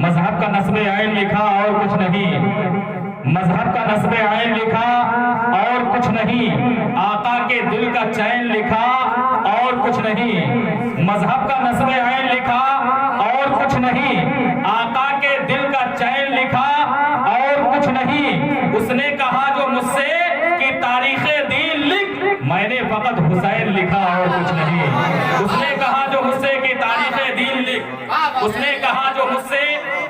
مذہب کا نصب عین لکھا اور کچھ نہیں، مذہب کا نصب عین لکھا اور کچھ نہیں، آقا کے دل کا چین لکھا اور کچھ نہیں، مذہب کا نصب عین لکھا اور کچھ نہیں، آقا کے دل کا چین لکھا اور کچھ نہیں، اس نے کہا جو مجھ سے کہ تاریخ دین لکھ، میں نے فقط حسین لکھا اور کچھ نہیں، اس نے کہا جو مجھ سے کہ تاریخ دین لکھ، اس نے کہا جو مجھ سے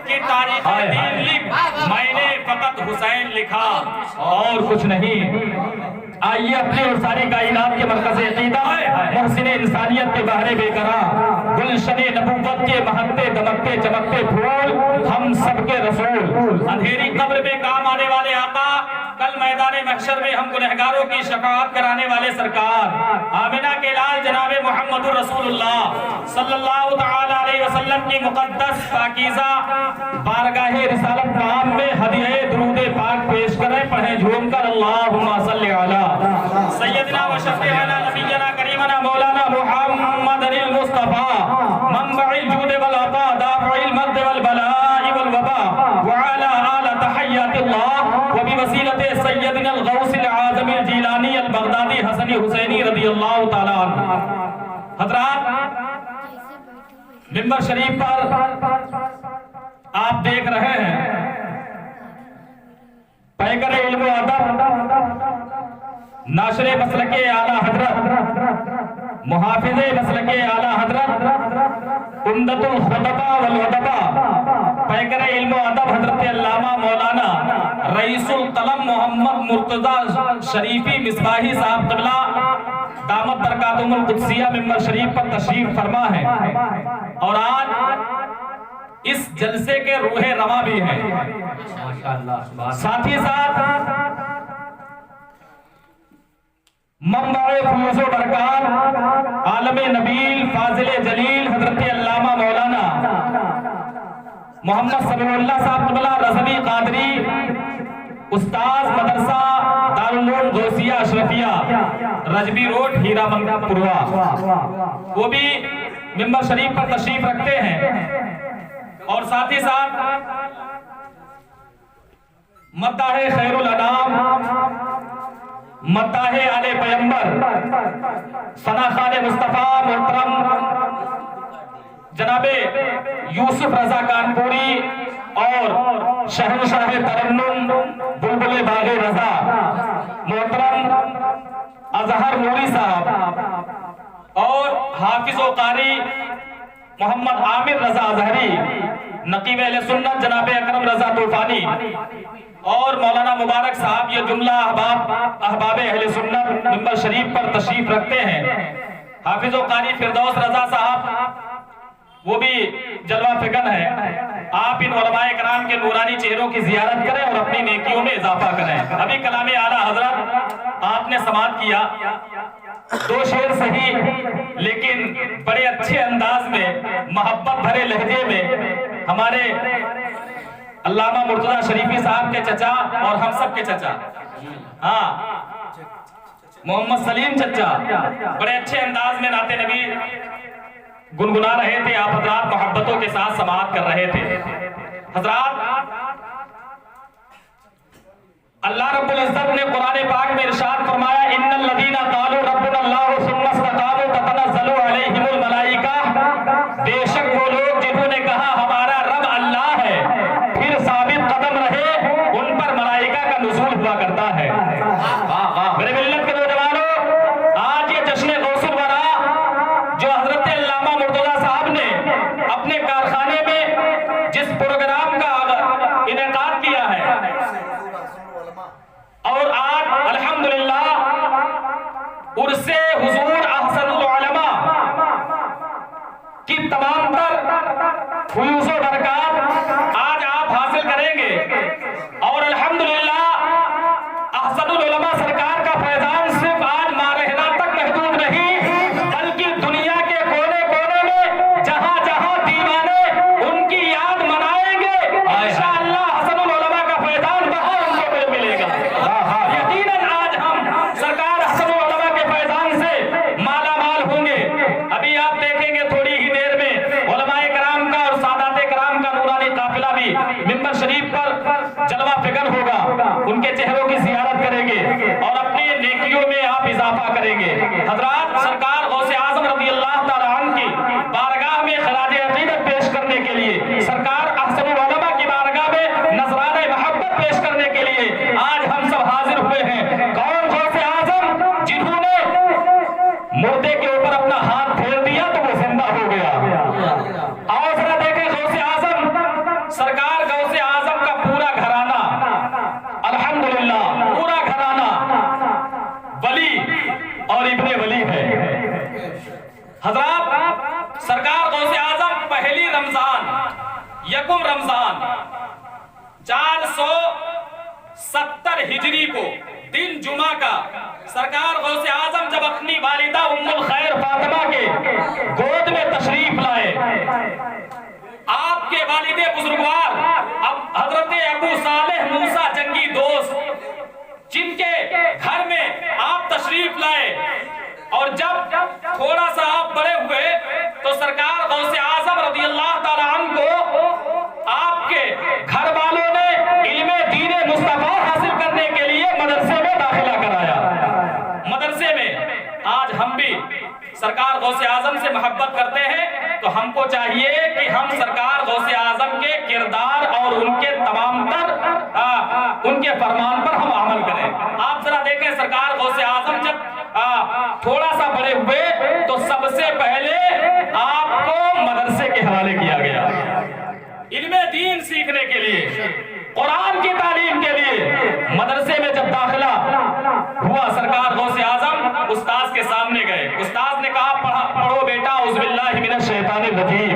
کہ تاریخ دین لکھ، میں نے فقط حسین لکھا اور کچھ نہیں۔ آئیے اپنے اور ساری کائنات کے مرکز عقیدہ محسن انسانیت کے بہرے بے قرار گلشن نبوت کے مہکتے دمکتے چمکتے پھول ہم سب کے رسول، اندھیری قبر میں کام آنے والے آقا، کل میدان محشر میں ہم گنہگاروں کی شفاعت کرانے والے سرکار، آمنہ کے لال جناب محمد رسول اللہ صلی اللہ تعالی علیہ وسلم کی مقدس پاکیزہ بارگاہ رسالت مقام میں ہدیہ درود پاک پیش کریں، پڑھیں جھوم کر اللہم صلی علی سیدنا و شفیعنا نبینا کریمنا مولانا محمد المصطفیٰ منبع الجود والعطا دافع المرض والبلاء والوباء وعلى آل تحیات اللہ وبوسیلت سیدنا الغوث العظم الجیلانی البغدادی حسنی حسینی رضی اللہ تعالیٰ عنہ۔ حضرات منبر شریف پر آپ دیکھ رہے ہیں پیکر علم و ادب، ناشر مسلک اعلیٰ حضرت، محافظ مسلک اعلیٰ حضرت، عمدۃ الخطباء والادباء، پیکر علم و ادب حضرت علامہ مولانا رئیس القلم محمد مرتضی شریفی مصباحی صاحب قبلہ دامت برکاتہم القدسیہ منبر شریف پر تشریف فرما ہے، اور آج اس جلسے کے روح رواں بھی ہے۔ ساتھ ہی ساتھ منبع فیوز و برکات عالم نبیل فاضل جلیل حضرت علامہ مولانا محمد سمیع اللہ صاحب قبلہ رضوی قادری، استاذ مدرسہ دارالعلوم غوثیہ اشرفیہ رجبی روڈ ہیرا منگا پوروا، وہ بھی منبر شریف پر تشریف رکھتے ہیں، اور ساتھ ہی ساتھ مداح خیر الانام، مداح آل پیمبر، ثناخوان مصطفیٰ محترم جناب یوسف رضا کانپوری اور شہنشاہ ترنم بلبل باغ رضا محترم اظہر نوری صاحب، اور حافظ و قاری محمد عامر رضا اظہری، نقیب اہل سنت جناب اکرم رضا طوفانی، اور مولانا مبارک صاحب، یہ جملہ احباب اہل سنت منبر شریف پر تشریف رکھتے ہیں۔ حافظ و قاری فردوس رضا صاحب وہ بھی جلوہ فکن ہے، آپ ان علماء کرام کے نورانی چہروں کی زیارت کریں اور اپنی نیکیوں میں اضافہ کریں۔ ابھی کلام اعلیٰ حضرت آپ نے سماعت کیا، دو شعر صحیح لیکن بڑے اچھے انداز میں محبت بھرے لہجے میں ہمارے علامہ مرتضی شریفی صاحب کے چچا اور ہم سب کے چچا، ہاں محمد سلیم چچا، بڑے اچھے انداز میں نعت نبی گنگنا رہے تھے، آپ حضرات محبتوں کے ساتھ سماعت کر رہے تھے۔ حضرات اللہ رب العزت نے قرآن پاک میں ارشاد فرمایا، ان الذین قالوا ربنا اللہ ثم استقاموا تتنزل علیہم الملائکہ، بے شک وہ لوگ جنہوں نے کہا ہمارا رب اللہ ہے، پھر ثابت قدم رہے، ان پر ملائکہ کا نزول ہوا کرتا ہے۔ میرے ملت کے نوجوانوں، آج یہ جشن غوث الورا جو حضرت علامہ مرتضی صاحب نے اپنے کارخانے میں جس پروگرام کا انعقاد کیا ہے، اور آج الحمدللہ عرص حضور احسن العلماء کی تمام تر فیوز و برکات آج آپ حاصل کریں گے، اور الحمدللہ احسن العلماء سرکار کا فیضان صرف آج مارہنا تک محدود نہیں، بلکہ دنیا کے کونے کونے میں جہاں جہاں دیوانے ان کی یاد منائیں گے، انشاءاللہ حسن العلماء کا فیضان وہاں ان کو ملے گا۔ یقیناً آج ہم سرکار حسن العلماء کے فیضان سے مالا مال ہوں گے۔ ابھی آپ دیکھیں گے تھوڑی ہی دیر میں علماء کرام کا اور سادات کرام منبر شریف پر جلوہ فکر ہوگا، ان کے چہروں کی زیارت کریں گے اور اپنی نیکیوں میں آپ اضافہ کریں گے۔ حضرات، سرکار غوث اعظم رضی اللہ تعالیٰ عنہ کی بارگاہ میں خراج عقیدت پیش کرنے کے لیے، سرکار احسن العلماء کی بارگاہ میں نذرانہ محبت پیش کرنے کے لیے آج ہم سب حاضر ہوئے ہیں۔ کون غوث اعظم؟ جنہوں نے مردے کے اوپر اپنا ہاتھ پھیر دیا تو وہ زندہ ہو گیا۔ آؤ ذرا دیکھیں غوث اعظم، سرکار غوث اعظم کا پورا گھرانہ، الحمدللہ پورا گھرانہ ولی اور ابن ولی ہے۔ حضرات، سرکار غوث اعظم پہلی رمضان، یکم رمضان 470 ہجری کو دن جمعہ کا، سرکار غوث اعظم جب اپنی والدہ ام الخیر فاطمہ کے گود میں تشریف لائے، آپ کے والد بزرگوار حضرت ابو صالح موسیٰ جنگی دوست، جن کے گھر میں آپ تشریف لائے، اور جب تھوڑا سا آپ بڑے ہوئے تو سرکار غوث اعظم رضی اللہ تعالیٰ عنہ کو آپ کے گھر والوں نے علم دین مصطفیٰ حاصل کرنے کے لیے مدرسے میں داخلہ کرایا۔ مدرسے میں آج ہم بھی سرکار غوث اعظم سے محبت کرتے ہیں تو ہم کو چاہیے کہ ہم سرکار غوث اعظم کے کردار اور ان کے تمام تر ان کے فرمان پر ہم عمل کریں۔ آپ ذرا دیکھیں، سرکار غوث اعظم جب تھوڑا سا بڑے ہوئے تو سب سے پہلے آپ کو مدرسے کے حوالے کیا گیا، علم دین سیکھنے کے لیے، قرآن کی تعلیم کے لیے۔ مدرسے میں جب داخلہ ہوا، سرکار غوث اعظم استاذ کے سامنے گئے، استاذ نے کہا پڑھو بیٹا اعوذ باللہ من الشیطان الرجیم۔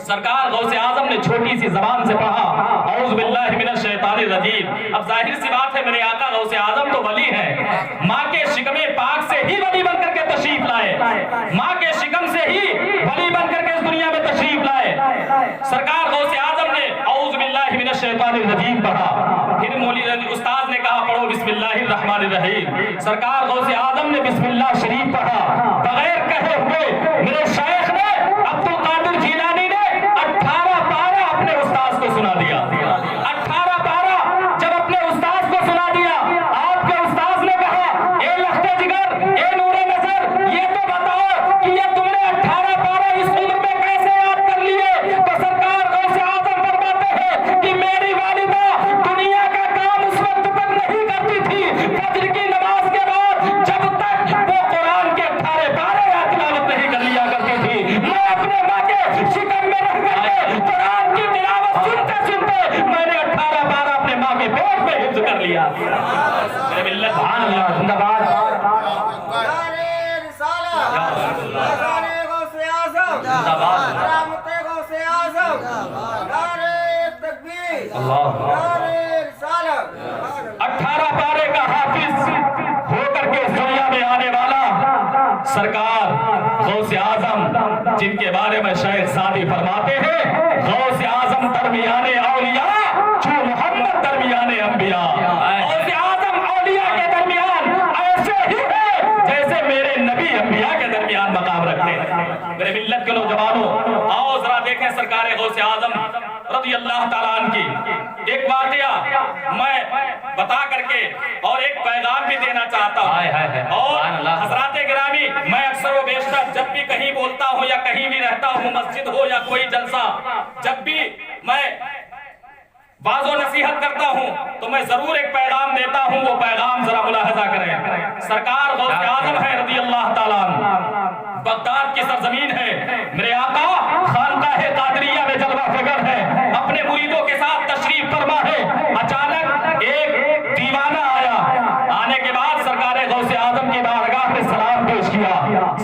سرکار غوث اعظم نے چھوٹی سی زبان سے پڑھا اعوذ باللہ من الشیطان الرجیم۔ اب ظاہر سی بات ہے، میرے آقا غوث اعظم تو ولی ہیں، ماں کے شکم پاک سے ہی ولی بن کر کے تشریف لائے، ماں کے شکم سے ہی ولی بن کر کے اس دنیا میں تشریف لائے۔ سرکار غوث اعظم نے اعوذ باللہ من الشیطان الرجیم پڑھا، پھر مولوی استاد نے کہا پڑھو بسم اللہ الرحمن الرحیم۔ سرکار غوث اعظم نے بسم اللہ شریف پڑھا، بغیر کہے ہوئے میرے شیخ نے عبد القادر جیلانی نے 18 پارہ اپنے استاذ کو سنا دیا۔ 18 پارہ جب اپنے استاذ کو سنا دیا، آپ کے استاذ نے کہا اے لخت جگر، اے نور نظر، یہ تو بتاؤ کہ یہ تم نے 18 پارہ اس عمر میں کیسے یاد کر لیے؟ تو سرکار غوث اعظم فرماتے ہیں کہ میری والدہ دنیا کا کام اس وقت تک نہیں کرتی تھی، فجر کی نماز کے بعد جب تک وہ قرآن کے 18 پارے یا تلاوت نہیں کر لیا کرتی تھی۔ میں اپنے ماں کے شکم میں رہ کر کے قرآن کی تلاوت سنتے سنتے میں نے 18 پارہ اپنے ماں کے پیٹ میں حفظ کر لیا۔ میرے ملت سبحان اللہ، زندہ باد۔ اللہ 18 پارے کا حافظ ہو کر کے اس دنیا میں آنے والا سرکار غوث اعظم، جن کے بارے میں شیخ سعدی فرماتے ہیں غوث اعظم درمیان اولیاء جو محمد درمیان انبیاء۔ غوث اعظم اولیاء کے درمیان ایسے ہی ہے جیسے میرے نبی انبیاء کے درمیان مقام رکھتے ہیں۔ میرے ملت کے نوجوانوں، آؤ ذرا دیکھیں سرکار غوث اعظم رضی اللہ تعالیٰ عنہ کی ایک واقعہ میں بتا کر کے اور ایک پیغام بھی دینا چاہتا ہوں۔ اور حضرات گرامی، میں اکثر و بیشتر جب بھی کہیں بولتا ہوں یا کہیں بھی رہتا ہوں، مسجد ہو یا کوئی جلسہ، جب بھی میں واعظ و نصیحت کرتا ہوں تو میں ضرور ایک پیغام دیتا ہوں، وہ پیغام ذرا ملاحظہ کریں۔ سرکار غوث اعظم ہے رضی اللہ تعالیٰ عنہ، بغداد کی سرزمین ہے، میرے آقا خانقاہ قادریہ میں جلوہ فکر ہے، اپنے مریدوں کے ساتھ تشریف فرما ہے۔ اچانک ایک دیوانہ آیا، آنے کے بعد سرکار غوث اعظم کی بارگاہ میں سلام پیش کیا۔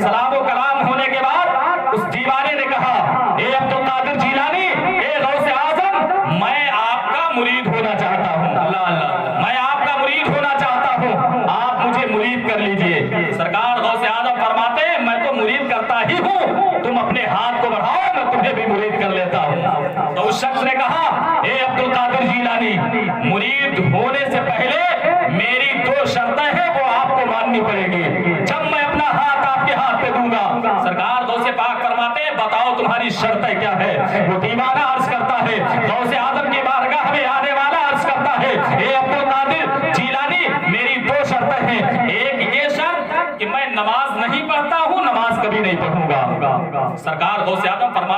سلام و کلام ہونے کے بعد اس دیوانے نے کہا اے عبد القادر جیلانی، اے غوث اعظم، میں آپ کا مرید ہونا چاہتا ہوں، میں آپ کا مرید ہونا چاہتا ہوں، آپ مجھے مرید کر لیجئے۔ سرکار غوث اعظم فرماتے ہیں میں تو مرید کرتا ہی ہوں، تم اپنے ہاتھ کو بڑھاؤ میں تمہیں بھی مرید کر لیتا ہوں۔ تو اس شخص نے کہا اے عبد القادر جیلانی، مرید ہونے سے پہلے میری 2 شرطیں ہیں، وہ آپ کو ماننی پڑے گی۔ جب میں اپنا ہاتھ آپ کے ہاتھ پہ دوں گا، سرکار غوث پاک فرماتے ہیں بتاؤ تمہاری شرطیں کیا ہے؟ وہ دیوانہ عرض کرتا ہے غوث اعظم کی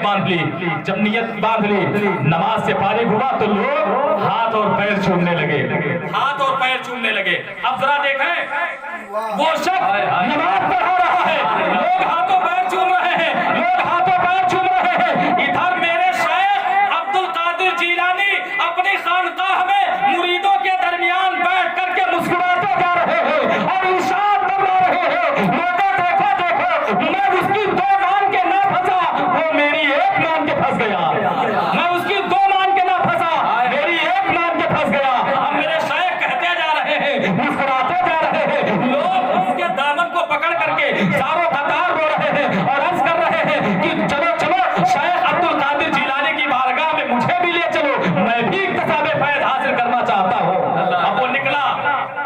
نیت باندھ لی. جب نیت باندھ لی, نماز سے فارغ ہوا تو لوگ ہاتھ اور پیر چھوڑنے لگے, ہاتھ اور پیر چھوڑنے لگے. اب ذرا دیکھیں وہ شخص نماز پڑھا رہا ہے, لوگ ہاتھوں پیر چھوڑ رہے ہیں, لوگ ہاتھوں پیر چھوڑ رہے ہیں. ادھر میرے شیخ عبد القادر جیلانی اپنی خانقاہ میں مریدوں کے درمیان بیٹھ کر کے مسکراتے جا رہے ہیں اور ارشاد فرما رہے ہیں, لوگوں دیکھو دیکھو, میں اس کی 2 مان کے نہ پھنسا, وہ میری 1 مان کے پھنس گیا. میں اس کی 2 مان کے نہ پھنسا, میری 1 مان کے پھنس گیا. اب میرے شیخ کہتے جا رہے ہیں, مسکراتے جا رہے ہیں, لوگ اس کے دامن کو پکڑ کر کے ساروں قطار رو رہے ہیں اور عرض کر رہے ہیں کہ چلو چلو شیخ عبد القادر جیلانی کی بارگاہ میں مجھے بھی لے چلو, میں بھی اکتساب فیض حاصل کرنا چاہتا ہوں. اب وہ نکلا,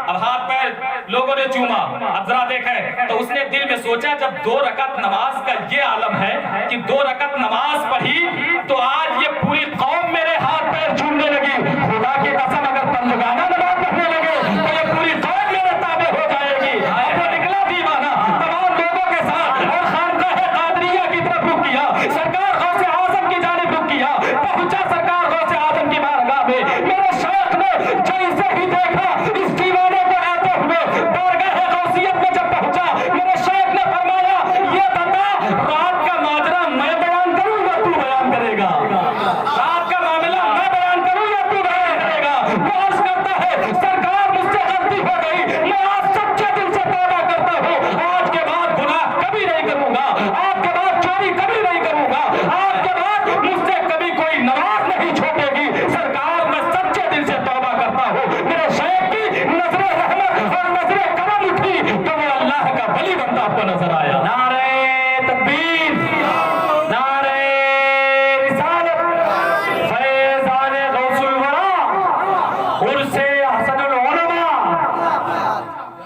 اب ہاتھ پیر لوگوں نے چوما. اب ذرا دیکھیں تو اس نے دل میں سوچا جب 2 رکعت نماز کا یہ عالم ہے کہ 2 رکعت نماز پڑھی تو آج یہ پوری قوم میرے ہاتھ پیر چھوڑنے لگی. خدا کی قسم اگر بندگانہ نماز پڑھنے لگے تو یہ پوری قوم میرے تابع ہو جائے گی. اب وہ نکلا دیوانہ تمام لوگوں کے ساتھ اور خانقاہ قادریہ کی طرف رخ کیا, سرکار غوث اعظم کی جانب رخ کیا. پہنچا سرکار غوث اعظم کی بارگاہ میں. میرے شیخ نے جیسے ہی دیکھا اس دیوانے کو آتے ہوئے بارگاہ غوثیت میں جب پہنچا, میرے شیخ نے فرمایا یہ بتا رات کا ماجرا میں بیان کروں یا تو بیان کرے گا, رات کا معاملہ میں بیان کروں یا تو بیان کرے گا. وہ عرض کرتا ہے سرکار مجھ سے غلطی ہو گئی, میں آج سچے دل سے توبہ کرتا ہوں, آج کے بعد گناہ کبھی نہیں کروں گا, آج کے بعد چوری کبھی نہیں کروں گا, آج کے بعد مجھ سے کبھی کوئی نماز نہیں چھوٹے گی. سرکار میں سچے دل سے توبہ کرتا ہوں. میرے شیخ کی نظر رحمت اور نظر کرم اٹھی تو وہ اللہ کا ولی بندہ آپ کو نظر آیا. نعرہ تکبیر, نعرہ رسالت, فیضان غوث الورا, عرس حسن العلماء.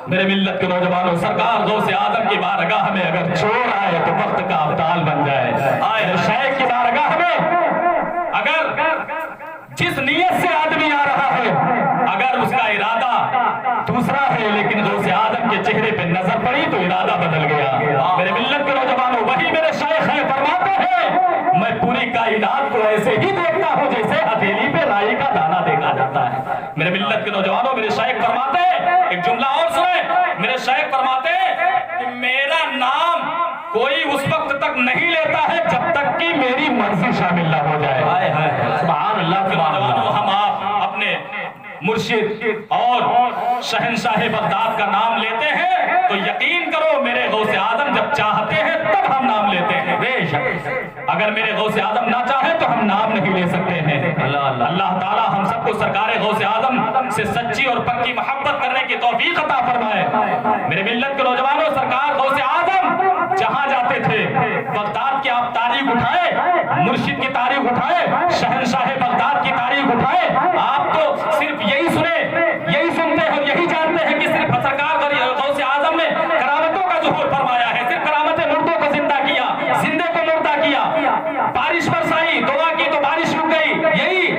میرے ملت کے نوجوانوں, سرکار غوث اعظم کی بارگاہ میں اگر چور آئے تو وقت کا ابطال بن جائے. آئے شیخ کی بارگاہ میں اگر جس نیت سے آدمی آ رہا ہے, اگر اس کا ارادہ دوسرا ہے لیکن غوث اعظم کے چہرے پہ نظر پڑی تو ارادہ بدل گیا. میرے ملت کے نوجوانوں, وہی میرے شیخ ہیں, فرماتے ہیں میں پوری کائنات کو ایسے ہی دیکھتا ہوں جیسے ہتھیلی پہ رائی کا دانہ دیکھا جاتا ہے. میرے ملت کے نوجوانوں, میرے شیخ فرماتے ہیں, ایک جملہ اور سنیں, میرے شیخ فرماتے ہیں کہ میرا نام کوئی اس وقت تک نہیں لیتا ہے جب تک کہ میری مرضی شامل نہ ہو جائے. سبحان اللہ. کے نوجوانوں, ہم آپ اپنے مرشد اور شہنشاہ بغداد کا نام لیتے ہیں تو یقین کرو میرے غوث اعظم جب چاہتے ہیں تب ہم نام لیتے ہیں. بے شک اگر میرے غوث اعظم نہ چاہے تو ہم نام نہیں لے سکتے ہیں. اللہ تعالی ہم سب کو سرکار غوث اعظم سے سچی اور پکی محبت کرنے کی توفیق عطا فرمائے. میرے ملت کے نوجوانوں, سرکار غوث اعظم جہاں جاتے تھے بغداد کی آپ تاریخ اٹھائے, مرشد کی تاریخ اٹھائے, شہنشاہ بغداد کی تاریخ اٹھائے, آپ تو صرف یہی سنے, یہی سنتے ہیں اور یہی جانتے ہیں کہ صرف سرکار غوث اعظم نے کرامتوں کا ظہور فرمایا ہے, صرف کرامت مردوں کو زندہ کیا, زندے کو مردہ کیا, بارش برسائی, دعا کی تو بارش رک گئی. یہی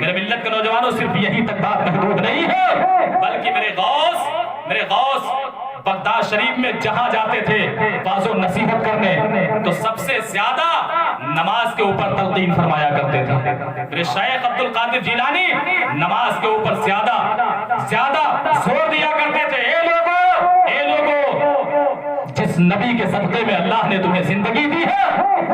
میرے ملت کے نوجوانوں, صرف یہی تک بات محدود نہیں ہے بلکہ میرے غوث بغداد شریف میں جہاں جاتے تھے واعظ و نصیحت کرنے تو سب سے زیادہ نماز کے اوپر تلقین فرمایا کرتے تھے. میرے شیخ عبد القادر جیلانی نماز کے اوپر زیادہ زور دیا کرتے تھے. اے لوگو, جس نبی کے صدقے میں اللہ نے تمہیں زندگی دی ہے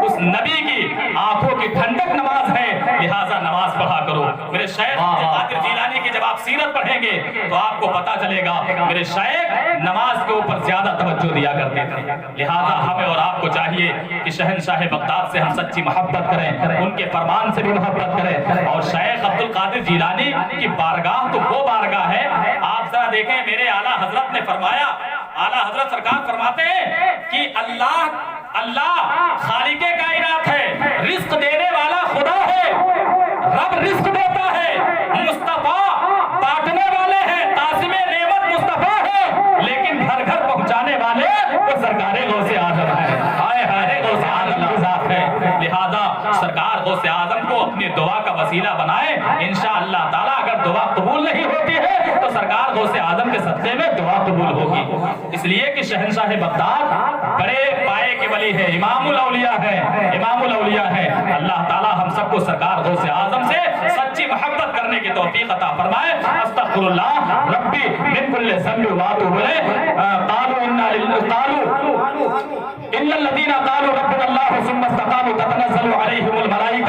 اس نبی کی آنکھوں کی ٹھنڈک نماز ہے, لہٰذا نماز پڑھا کرو. میرے شیخ عبد القادر جیلانی کی جب آپ سیرت پڑھیں گے تو آپ کو پتا چلے گا میرے شیخ نماز کے اوپر زیادہ توجہ دیا کرتے تھے. لہٰذا ہمیں اور آپ کو چاہیے کہ شہنشاہ بغداد سے ہم سچی محبت کریں, ان کے فرمان سے بھی محبت کریں. اور شیخ عبد القادر جیلانی کی بارگاہ تو وہ بارگاہ ہے, آپ ذرا دیکھیں میرے اعلیٰ حضرت نے فرمایا, اعلیٰ حضرت سرکار فرماتے ہیں کہ اللہ خالق کائنات ہے, رزق دینے والا خدا ہے, رب رزق دیتا ہے, مصطفیٰ بانٹنے والے ہیں, قاسم نعمت مصطفیٰ ہے, لیکن گھر گھر پہنچانے والے وہ سرکار غوث اعظم ہے. ہائے ہائے غوث اعظم کی ذات ہے. لہذا سرکار غوث اعظم کو اپنی دعا کا وسیلہ بنائے، انشاءاللہ تعالیٰ اگر دعا قبول نہیں ہوتی ہے تو سرکار غوث اعظم کے صدقے میں دعا قبول ہوگی۔ اس لیے کہ شہنشاہ بغداد بڑے پائے کے ولی ہے، امام الاولیاء ہے، امام الاولیاء ہے۔ اللہ تعالیٰ ہم سب کو سرکار غوث اعظم سے سچی محبت کرنے کی توفیق عطا فرمائے۔ استغفر اللہ ربی من کل ذنب واتوب الیہ۔ قالوا ان الذين قالوا ربنا الله ثم استقاموا تتنزل عليهم الملائكة